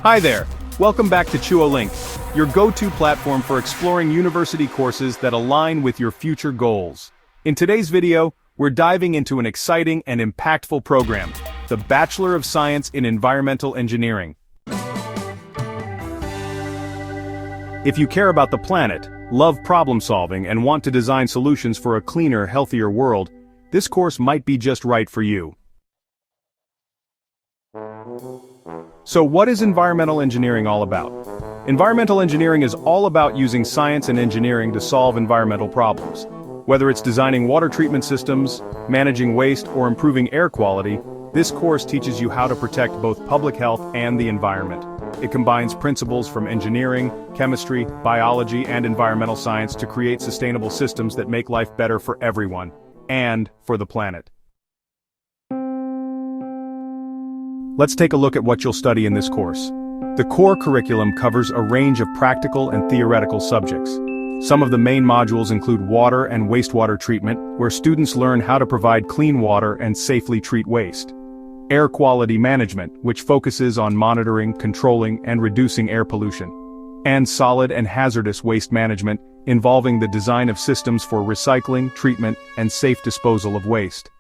Hi there, welcome back to ChuoLink, your go-to platform for exploring university courses that align with your future goals. In today's video, we're diving into an exciting and impactful program, the Bachelor of Science in Environmental Engineering. If you care about the planet, love problem solving, and want to design solutions for a cleaner, healthier world, this course might be just right for you. So what is environmental engineering all about? Environmental engineering is all about using science and engineering to solve environmental problems. Whether it's designing water treatment systems, managing waste, or improving air quality, this course teaches you how to protect both public health and the environment. It combines principles from engineering, chemistry, biology, and environmental science to create sustainable systems that make life better for everyone, and for the planet. Let's take a look at what you'll study in this course. The core curriculum covers a range of practical and theoretical subjects. Some of the main modules include water and wastewater treatment, where students learn how to provide clean water and safely treat waste. Air quality management, which focuses on monitoring, controlling, and reducing air pollution. And solid and hazardous waste management, involving the design of systems for recycling, treatment, and safe disposal of waste.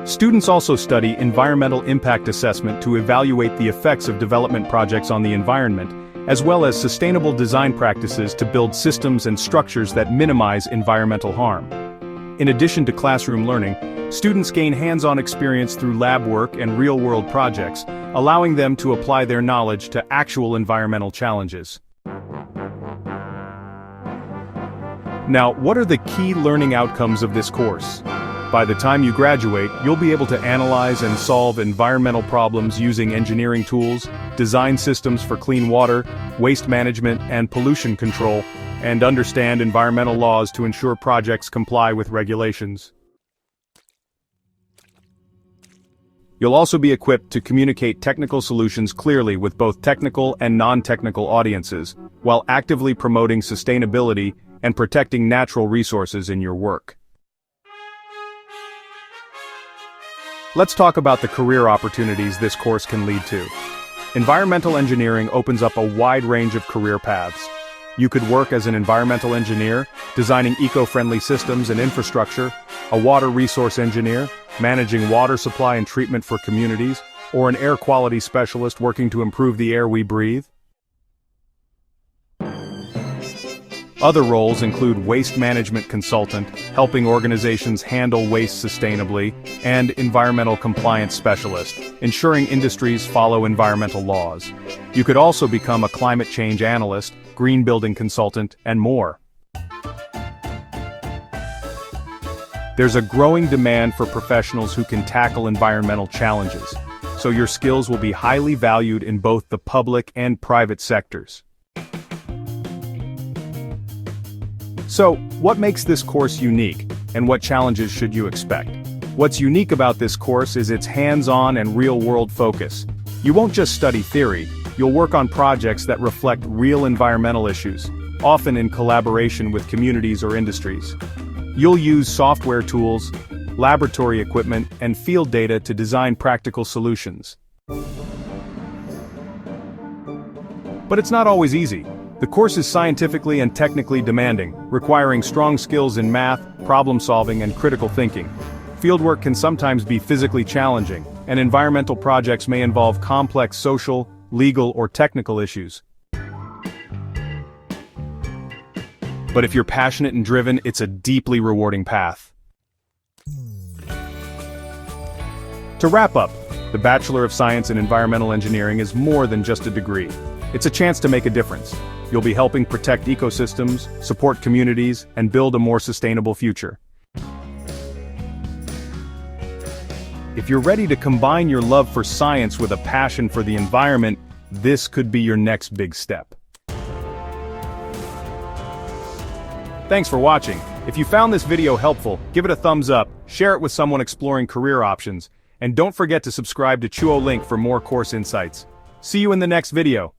Students also study environmental impact assessment to evaluate the effects of development projects on the environment, as well as sustainable design practices to build systems and structures that minimize environmental harm. In addition to classroom learning, students gain hands-on experience through lab work and real-world projects, allowing them to apply their knowledge to actual environmental challenges. Now, what are the key learning outcomes of this course? By the time you graduate, you'll be able to analyze and solve environmental problems using engineering tools, design systems for clean water, waste management, and pollution control, and understand environmental laws to ensure projects comply with regulations. You'll also be equipped to communicate technical solutions clearly with both technical and non-technical audiences, while actively promoting sustainability and protecting natural resources in your work. Let's talk about the career opportunities this course can lead to. Environmental engineering opens up a wide range of career paths. You could work as an environmental engineer, designing eco-friendly systems and infrastructure, a water resource engineer, managing water supply and treatment for communities, or an air quality specialist working to improve the air we breathe. Other roles include waste management consultant, helping organizations handle waste sustainably, and environmental compliance specialist, ensuring industries follow environmental laws. You could also become a climate change analyst, green building consultant, and more. There's a growing demand for professionals who can tackle environmental challenges, so your skills will be highly valued in both the public and private sectors. So, what makes this course unique, and what challenges should you expect? What's unique about this course is its hands-on and real-world focus. You won't just study theory, you'll work on projects that reflect real environmental issues, often in collaboration with communities or industries. You'll use software tools, laboratory equipment, and field data to design practical solutions. But it's not always easy. The course is scientifically and technically demanding, requiring strong skills in math, problem solving, and critical thinking. Fieldwork can sometimes be physically challenging, and environmental projects may involve complex social, legal, or technical issues. But if you're passionate and driven, it's a deeply rewarding path. To wrap up, the Bachelor of Science in Environmental Engineering is more than just a degree. It's a chance to make a difference. You'll be helping protect ecosystems, support communities, and build a more sustainable future. If you're ready to combine your love for science with a passion for the environment, this could be your next big step. Thanks for watching. If you found this video helpful, give it a thumbs up, share it with someone exploring career options, and don't forget to subscribe to ChuoLink for more course insights. See you in the next video.